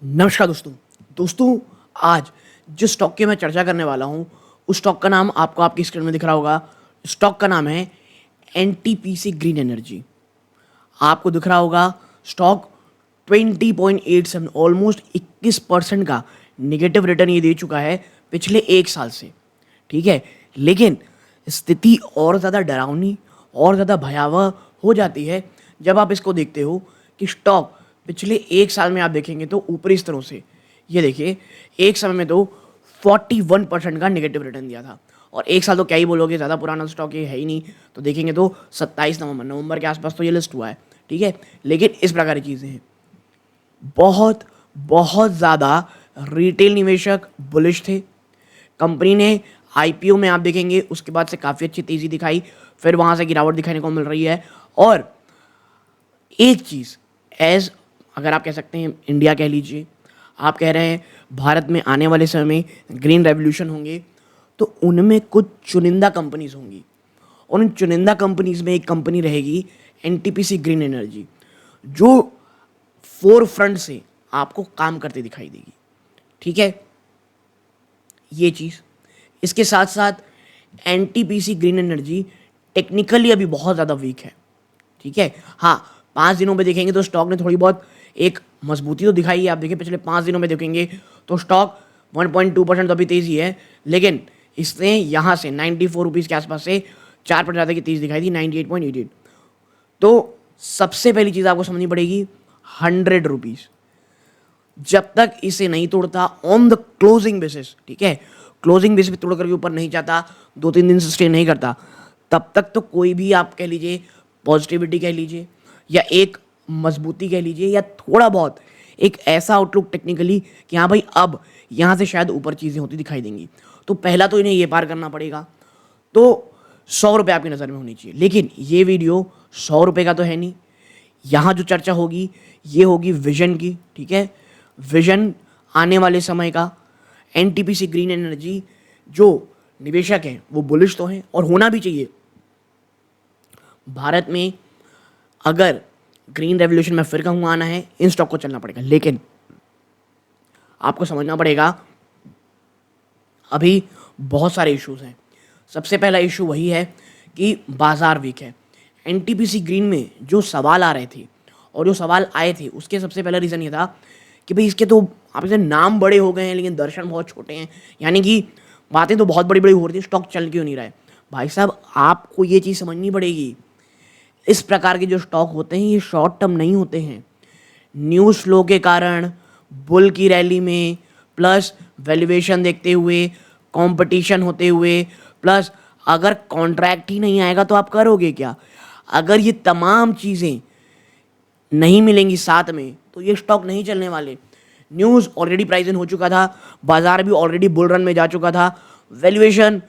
नमस्कार दोस्तों। दोस्तों, आज जिस स्टॉक की मैं चर्चा करने वाला हूँ, उस स्टॉक का नाम आपको आपकी स्क्रीन में दिख रहा होगा। स्टॉक का नाम है एनटीपीसी ग्रीन एनर्जी। आपको दिख रहा होगा स्टॉक 20.87 ऑलमोस्ट 21% का नेगेटिव रिटर्न ये दे चुका है पिछले एक साल से। ठीक है, लेकिन स्थिति और ज़्यादा डरावनी और ज़्यादा भयावह हो जाती है जब आप इसको देखते हो कि स्टॉक पिछले एक साल में आप देखेंगे तो ऊपरी स्तरों से ये देखिए, एक समय में तो 41% का नेगेटिव रिटर्न दिया था। और एक साल तो क्या ही बोलोगे, ज़्यादा पुराना स्टॉक ये है ही नहीं। तो देखेंगे तो 27 नवंबर के आसपास तो ये लिस्ट हुआ है। ठीक है, लेकिन इस प्रकार की चीज़ें हैं। बहुत बहुत ज़्यादा रिटेल निवेशक बुलिश थे। कंपनी ने आईपीओ में आप देखेंगे उसके बाद से काफ़ी अच्छी तेज़ी दिखाई, फिर वहाँ से गिरावट दिखाने को मिल रही है। और एक चीज़ एज अगर आप कह सकते हैं इंडिया कह लीजिए, आप कह रहे हैं भारत में आने वाले समय में ग्रीन रेवोल्यूशन होंगे, तो उनमें कुछ चुनिंदा कंपनीज होंगी। और उन चुनिंदा कंपनीज में एक कंपनी रहेगी एनटीपीसी ग्रीन एनर्जी, जो फोर फ्रंट से आपको काम करते दिखाई देगी। ठीक है, ये चीज़ इसके साथ साथ एनटीपीसी ग्रीन एनर्जी टेक्निकली अभी बहुत ज़्यादा वीक है। ठीक है, हाँ, 5 दिनों में देखेंगे तो स्टॉक ने थोड़ी बहुत एक मजबूती तो दिखाई है। आप देखिए पिछले 5 दिनों में देखेंगे तो स्टॉक 1.2% तो अभी तेज़ी है, लेकिन इसने यहाँ से 94 रुपीज़ के आसपास से 4% ज़्यादा की तेज़ी दिखाई थी, 98.88। तो सबसे पहली चीज़ आपको समझनी पड़ेगी, 100 रुपीज़ जब तक इसे नहीं तोड़ता ऑन द क्लोजिंग बेसिस, ठीक है, क्लोजिंग बेसिस पे तोड़ करके ऊपर नहीं जाता, 2-3 दिन से स्टे नहीं करता, तब तक तो कोई भी आप कह लीजिए पॉजिटिविटी कह लीजिए या एक मजबूती कह लीजिए या थोड़ा बहुत एक ऐसा आउटलुक टेक्निकली कि हाँ भाई अब यहाँ से शायद ऊपर चीज़ें होती दिखाई देंगी, तो पहला तो इन्हें ये पार करना पड़ेगा। तो 100 रुपये आपकी नज़र में होनी चाहिए। लेकिन ये वीडियो 100 रुपये का तो है नहीं। यहाँ जो चर्चा होगी ये होगी विजन की। ठीक है, विजन आने वाले समय का। एनटीपीसी ग्रीन एनर्जी जो निवेशक हैं वो बुलिश तो हैं और होना भी चाहिए। भारत में अगर ग्रीन रेवोल्यूशन में फिर कहूँ आना है, इन स्टॉक को चलना पड़ेगा। लेकिन आपको समझना पड़ेगा अभी बहुत सारे इश्यूज हैं। सबसे पहला इशू वही है कि बाजार वीक है। एनटीपीसी ग्रीन में जो सवाल आ रहे थे और जो सवाल आए थे उसके सबसे पहला रीज़न ये था कि भाई इसके तो आप इसे नाम बड़े हो गए हैं लेकिन दर्शन बहुत छोटे हैं, यानी कि बातें तो बहुत बड़ी बड़ी हो रही थी, स्टॉक चल क्यों नहीं रहा है। भाई साहब, आपको ये चीज़ समझनी पड़ेगी, इस प्रकार के जो स्टॉक होते हैं ये शॉर्ट टर्म नहीं होते हैं। न्यूज़ फ्लो के कारण, बुल की रैली में, प्लस वैल्यूएशन देखते हुए, कंपटीशन होते हुए, प्लस अगर कॉन्ट्रैक्ट ही नहीं आएगा तो आप करोगे क्या। अगर ये तमाम चीज़ें नहीं मिलेंगी साथ में तो ये स्टॉक नहीं चलने वाले। न्यूज़ ऑलरेडी प्राइस इन हो चुका था, बाजार भी ऑलरेडी बुल रन में जा चुका था, वैल्यूएशन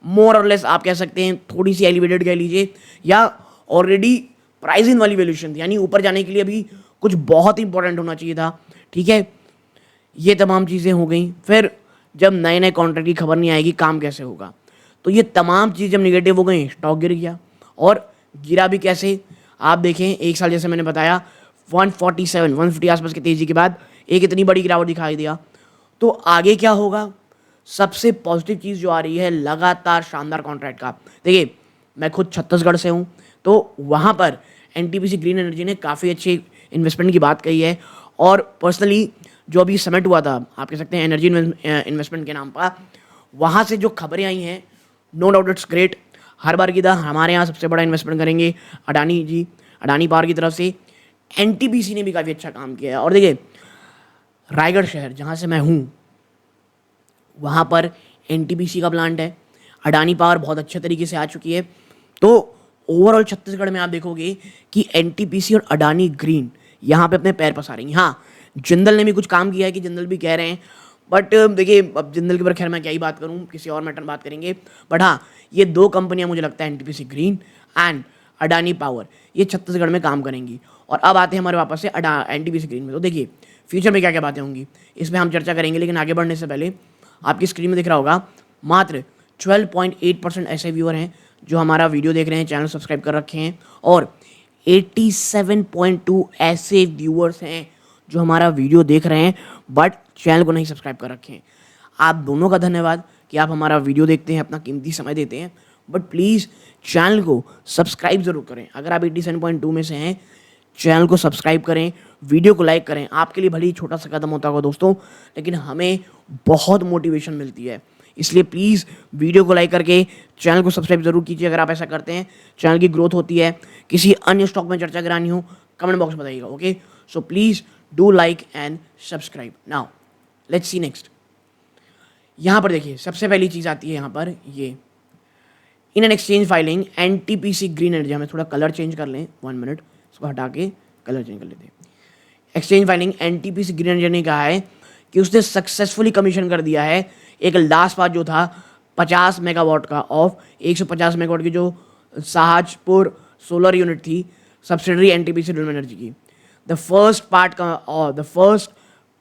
मोर और लेस आप कह सकते हैं थोड़ी सी एलिवेटेड कह लीजिए, या ऑलरेडी प्राइस इन वाली वैल्यूएशन थी, यानी ऊपर जाने के लिए अभी कुछ बहुत इंपॉर्टेंट होना चाहिए था। ठीक है, ये तमाम चीज़ें हो गई। फिर जब नए नए कॉन्ट्रैक्ट की खबर नहीं आएगी काम कैसे होगा, तो ये तमाम चीज़ जब निगेटिव हो गई स्टॉक गिर गया। और गिरा भी कैसे, आप देखें एक साल जैसे मैंने बताया 147-150 आसपास की तेज़ी के बाद एक इतनी बड़ी गिरावट दिखाई दिया। तो आगे क्या होगा, सबसे पॉजिटिव चीज़ जो आ रही है लगातार शानदार कॉन्ट्रैक्ट का। देखिए मैं खुद छत्तीसगढ़ से हूँ, तो वहाँ पर एनटीपीसी ग्रीन एनर्जी ने काफ़ी अच्छी इन्वेस्टमेंट की बात कही है। और पर्सनली जो अभी समिट हुआ था, आप कह सकते हैं एनर्जी इन्वेस्टमेंट के नाम पर, वहाँ से जो खबरें आई हैं, नो डाउट इट्स ग्रेट। हर बार की तरह हमारे यहाँ सबसे बड़ा इन्वेस्टमेंट करेंगे अडानी जी, अडानी पावर की तरफ से। एनटीपीसी ने भी काफ़ी अच्छा काम किया है। और देखिए रायगढ़ शहर जहाँ से मैं हूँ वहाँ पर एनटीपीसी का प्लांट है, अडानी पावर बहुत अच्छे तरीके से आ चुकी है। तो ओवरऑल छत्तीसगढ़ में आप देखोगे कि एनटीपीसी और अडानी ग्रीन यहाँ पे अपने पैर पसारेंगे। हाँ, जिंदल ने भी कुछ काम किया है कि जिंदल भी कह रहे हैं, बट देखिए अब जिंदल के ऊपर खैर मैं क्या ही बात करूँ, किसी और मैटर में बात करेंगे। बट हाँ, ये दो कंपनियाँ मुझे लगता है NTPC green and Adani power ये छत्तीसगढ़ में काम करेंगी। और अब आते हैं हमारे वापस से एनटीपीसी ग्रीन में। तो देखिए फ्यूचर में क्या क्या बातें होंगी इस पर हम चर्चा करेंगे, लेकिन आगे बढ़ने से पहले आपकी स्क्रीन में दिख रहा होगा मात्र 12.8% ऐसे व्यूअर हैं जो हमारा वीडियो देख रहे हैं, चैनल सब्सक्राइब कर रखे हैं, और 87.2 ऐसे व्यूअर्स हैं जो हमारा वीडियो देख रहे हैं बट चैनल को नहीं सब्सक्राइब कर रखे हैं। आप दोनों का धन्यवाद कि आप हमारा वीडियो देखते हैं, अपना कीमती समय देते हैं, बट प्लीज़ चैनल को सब्सक्राइब ज़रूर करें। अगर आप 87.2 में से हैं, चैनल को सब्सक्राइब करें, वीडियो को लाइक करें। आपके लिए भले ही छोटा सा कदम होता होगा दोस्तों, लेकिन हमें बहुत मोटिवेशन मिलती है। इसलिए प्लीज़ वीडियो को लाइक करके चैनल को सब्सक्राइब जरूर कीजिए। अगर आप ऐसा करते हैं चैनल की ग्रोथ होती है। किसी अन्य स्टॉक में चर्चा करानी हो कमेंट बॉक्स में बताइएगा। Okay, so please do like and subscribe. Now let's see next. यहाँ पर देखिए सबसे पहली चीज़ आती है यहाँ पर ये in an exchange filing NTPC green energy. हमें थोड़ा कलर चेंज कर लें, 1 मिनट, इसको हटा के कलर चेंज कर लेते हैं। Exchange filing NTPC green energy ने कहा है कि उसने सक्सेसफुली कमीशन कर दिया है एक लास्ट पार्ट जो था 50 मेगावाट का ऑफ 150 मेगावाट की जो शाहजपुर सोलर यूनिट थी सब्सिडरी एनटीपीसी रिन्यूएबल एनर्जी की। The first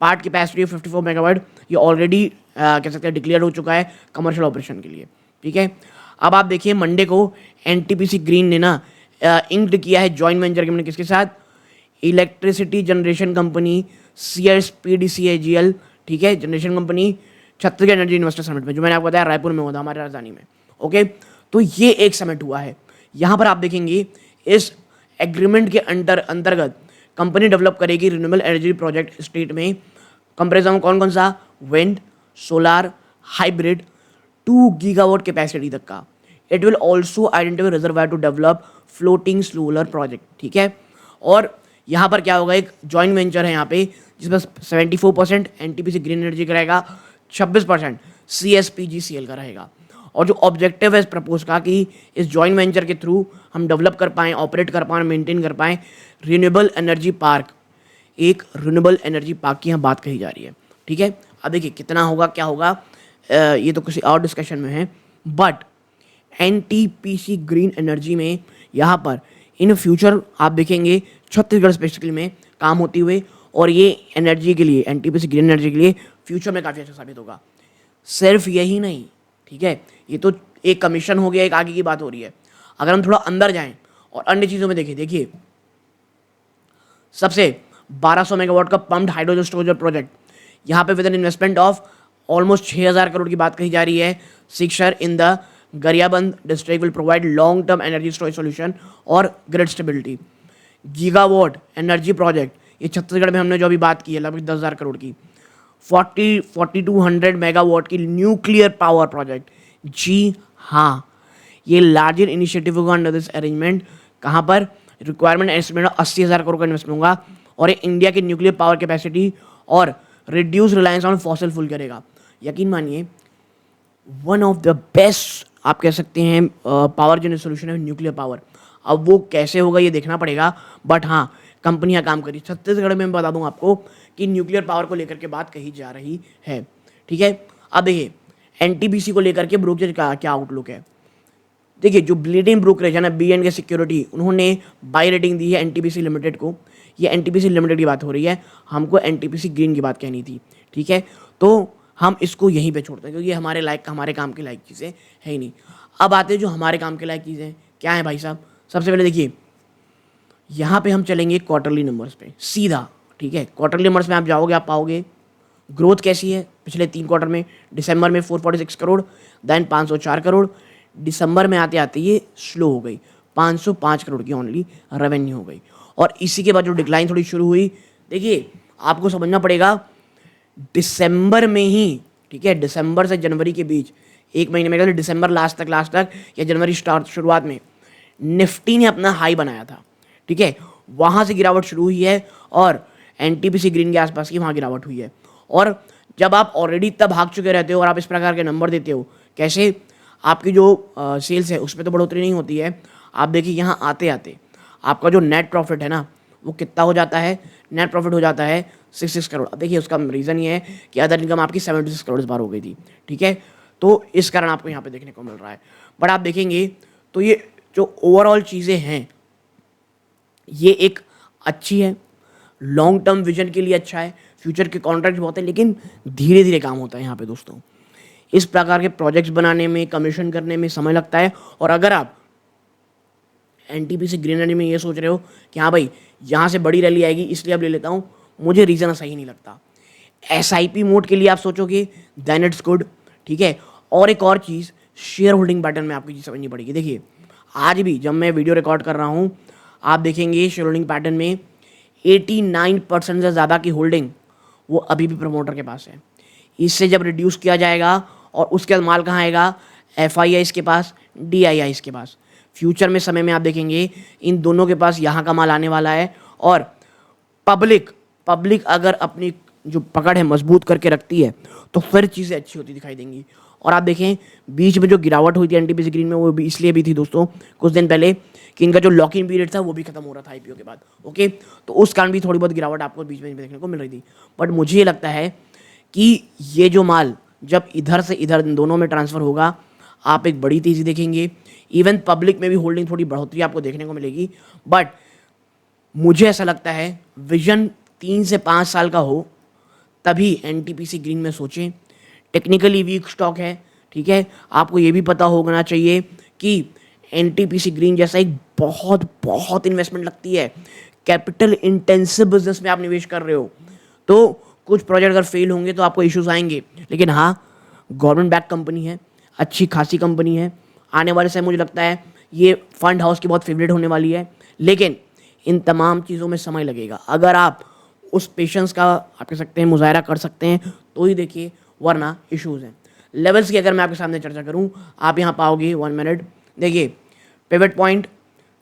part capacity of 54 megawatt ये ऑलरेडी कह सकते हैं डिक्लेयर हो चुका है कमर्शियल ऑपरेशन के लिए। ठीक है, अब आप देखिए मंडे को एनटीपीसी ग्रीन ने ना इंक्ड किया है जॉइंट वेंचर एग्रीमेंट किसके साथ, इलेक्ट्रिसिटी जनरेशन कंपनी CSPDCAGL, ठीक है, generation company Chhattisgarh energy investor summit में, जो मैंने आपको बताया रायपुर में हुआ था, हमारे राजधानी में। ओके, तो ये एक समिट हुआ है। यहाँ पर आप देखेंगे इस एग्रीमेंट के अंतर्गत कंपनी डेवलप करेगी रिन्यूएबल एनर्जी प्रोजेक्ट स्टेट में। कंपेरिजन कौन कौन सा, wind, solar, hybrid, 2 gigawatt capacity तक का। It will also identify reservoir to develop floating solar project. ठीक है, और यहाँ पर क्या होगा, एक जॉइंट वेंचर है यहाँ पे जिसमें 74% एनटीपीसी ग्रीन एनर्जी का रहेगा, 26% CSPGCL का रहेगा। और जो ऑब्जेक्टिव है इस प्रपोज का कि इस जॉइंट वेंचर के थ्रू हम डेवलप कर पाएँ, ऑपरेट कर पाएँ, मेंटेन कर पाएँ रिन्यूएबल एनर्जी पार्क। एक रिन्यूएबल एनर्जी पार्क की यहाँ बात कही जा रही है। ठीक है, अब देखिए कितना होगा क्या होगा ये तो किसी और डिस्कशन में है, बट एनटीपीसी ग्रीन एनर्जी में यहाँ पर इन फ्यूचर आप देखेंगे छत्तीसगढ़ स्पेसिफिकली में काम होती हुए, और ये एनर्जी के लिए एनटीपीसी ग्रीन एनर्जी के लिए फ्यूचर में काफ़ी अच्छा साबित होगा। सिर्फ यही नहीं, ठीक है, ये तो एक कमीशन हो गया, एक आगे की बात हो रही है। अगर हम थोड़ा अंदर जाएं और अन्य चीज़ों में देखिए सबसे 1200 मेगावाट का पम्प्ड हाइड्रोजन स्टोरेज प्रोजेक्ट, यहाँ पे with an investment of almost 6000 crore की बात कही जा रही है। Sixer in the Gariaband district will provide long term energy storage solution और grid stability. Gigawatt energy project, ये छत्तीसगढ़ में हमने जो अभी बात की है लगभग 10,000 करोड़ की। 4200 मेगावाट की न्यूक्लियर पावर प्रोजेक्ट। जी हाँ, ये लार्जर इनिशिएटिव होगा अंडर दिस अरेंजमेंट। कहाँ पर रिक्वायरमेंट एस्टिमेट 80,000 करोड़ का इन्वेस्टमेंट होगा, और ये इंडिया की न्यूक्लियर पावर कैपेसिटी और reduce reliance on fossil fuel करेगा। यकीन मानिए वन ऑफ द बेस्ट आप कह सकते हैं पावर जनरेशन सोल्यूशन है न्यूक्लियर पावर। अब वो कैसे होगा ये देखना पड़ेगा, बट हाँ कंपनियां काम करी। छत्तीसगढ़ में मैं बता दूं आपको कि न्यूक्लियर पावर को लेकर के बात कही जा रही है। ठीक है, अब देखिए एनटीपीसी को लेकर के ब्रोकरेज का क्या आउटलुक है। देखिए जो ब्लीडिंग ब्रोकरेज है ना, BNK सिक्योरिटी, उन्होंने बाई रेटिंग दी है एनटीपीसी लिमिटेड को। ये एनटीपीसी लिमिटेड की बात हो रही है, हमको एनटीपीसी ग्रीन की बात कहनी थी। ठीक है, तो हम इसको यहीं पे छोड़ते हैं क्योंकि ये हमारे काम के लायक चीज़ें है ही नहीं। अब आते हैं जो हमारे काम के लायक चीज़ें क्या है भाई साहब। सबसे पहले देखिए यहाँ पे हम चलेंगे क्वार्टरली नंबर्स पे सीधा। ठीक है, क्वार्टरली नंबर्स में आप जाओगे, आप पाओगे ग्रोथ कैसी है पिछले 3 क्वार्टर में। दिसंबर में 446 करोड़, देन 504 करोड़। दिसंबर में आते आते ये स्लो हो गई, 505 करोड़ की ओनली रेवेन्यू हो गई। और इसी के बाद जो डिक्लाइन थोड़ी शुरू हुई, देखिए आपको समझना पड़ेगा दिसंबर में ही, ठीक है, दिसंबर से जनवरी के बीच 1 महीने में, दिसंबर लास्ट तक या जनवरी शुरुआत में निफ्टी ने अपना हाई बनाया था। ठीक है, वहाँ से गिरावट शुरू हुई है और एनटीपीसी ग्रीन के आसपास की वहाँ गिरावट हुई है। और जब आप ऑलरेडी इतना भाग चुके रहते हो और आप इस प्रकार के नंबर देते हो, कैसे आपकी जो सेल्स है उसमें तो बढ़ोतरी नहीं होती है। आप देखिए यहाँ आते आते आपका जो नेट प्रॉफिट है ना वो कितना हो जाता है, नेट प्रॉफिट हो जाता है 66 करोड़। अब देखिए उसका रीज़न ये है कि अदर इनकम आपकी 76 करोड़ इस बार हो गई थी। ठीक है, तो इस कारण आपको यहाँ पे देखने को मिल रहा है। बट आप देखेंगे तो ये जो ओवरऑल चीज़ें हैं ये एक अच्छी है, लॉन्ग टर्म विजन के लिए अच्छा है, फ्यूचर के कॉन्ट्रैक्ट बहुत है, लेकिन धीरे धीरे काम होता है यहाँ पे दोस्तों। इस प्रकार के प्रोजेक्ट्स बनाने में, कमीशन करने में समय लगता है। और अगर आप एनटीपीसी ग्रीन एनर्जी में ये सोच रहे हो कि हाँ भाई यहाँ से बड़ी रैली आएगी इसलिए अब ले लेता हूँ, मुझे रीज़न सही नहीं लगता। SIP मोड के लिए आप सोचोगे देन इट्स गुड, ठीक है। और एक और चीज़, शेयर होल्डिंग पैटर्न में आपको चीज़ समझनी पड़ेगी। देखिए आज भी जब मैं वीडियो रिकॉर्ड कर रहा हूँ, आप देखेंगे शेयर होल्डिंग पैटर्न में 89% से ज़्यादा की होल्डिंग वो अभी भी प्रमोटर के पास है। इससे जब रिड्यूस किया जाएगा और उसके बाद माल कहाँ आएगा, FIIs के पास, DIIs के पास। फ्यूचर में समय में आप देखेंगे इन दोनों के पास यहाँ का माल आने वाला है। और पब्लिक अगर अपनी जो पकड़ है मजबूत करके रखती है तो फिर चीज़ें अच्छी होती दिखाई देंगी। और आप देखें बीच में जो गिरावट हुई थी NTPC ग्रीन में, वो भी इसलिए भी थी दोस्तों कुछ दिन पहले कि इनका जो लॉक इन पीरियड था वो भी खत्म हो रहा था IPO के बाद, ओके। तो उस कारण भी थोड़ी बहुत गिरावट आपको बीच में देखने को मिल रही थी। बट मुझे ये लगता है कि ये जो माल जब इधर से इधर दोनों में ट्रांसफ़र होगा, आप एक बड़ी तेज़ी देखेंगे। इवन पब्लिक में भी होल्डिंग थोड़ी बढ़ोतरी आपको देखने को मिलेगी। बट मुझे ऐसा लगता है विजन 3 से 5 साल का हो तभी NTPC ग्रीन में सोचें। टेक्निकली वीक स्टॉक है, ठीक है। आपको ये भी पता होना चाहिए कि NTPC ग्रीन जैसा एक बहुत बहुत इन्वेस्टमेंट लगती है। कैपिटल इंटेंसिव बिजनेस में आप निवेश कर रहे हो तो कुछ प्रोजेक्ट अगर फेल होंगे तो आपको इश्यूज आएंगे। लेकिन हाँ, गवर्नमेंट बैक कंपनी है, अच्छी खासी कंपनी है। आने वाले समय मुझे लगता है ये फंड हाउस की बहुत फेवरेट होने वाली है। लेकिन इन तमाम चीज़ों में समय लगेगा। अगर आप उस पेशेंस का आप कह सकते हैं मुजाहरा कर सकते हैं तो ही देखिए, वरना इश्यूज़ हैं। लेवल्स की अगर मैं आपके सामने चर्चा करूं, आप यहाँ पाओगे 1 मिनट। देखिए पिवट पॉइंट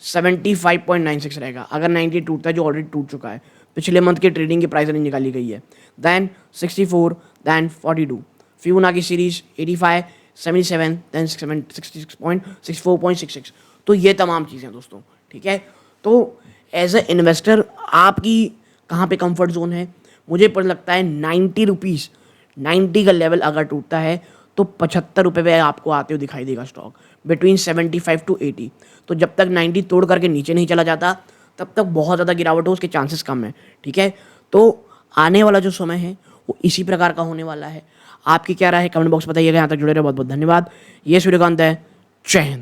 75.96 रहेगा। अगर 90 टूटता है, जो ऑलरेडी टूट चुका है, पिछले मंथ की ट्रेडिंग की प्राइस रेंज निकाली गई है। Then 64, then 42, Fibonacci series 85, 77, then 66.64.66। तो ये तमाम चीज़ें हैं दोस्तों, ठीक है। तो एज ए इन्वेस्टर आपकी कहाँ पे कंफर्ट जोन है, मुझे पर लगता है 90 रुपीज़, 90 का लेवल अगर टूटता है तो 75 रुपये पे आपको आते हुए दिखाई देगा स्टॉक, बिटवीन 75 to 80। तो जब तक 90 तोड़ करके नीचे नहीं चला जाता तब तक बहुत ज़्यादा गिरावट हो उसके चांसेस कम है, ठीक है। तो आने वाला जो समय है वो इसी प्रकार का होने वाला है। आपकी क्या राय है कमेंट बॉक्स बताइएगा। यहाँ तक जुड़े रहे बहुत बहुत धन्यवाद। ये सूर्यकांत है, जय हिंद।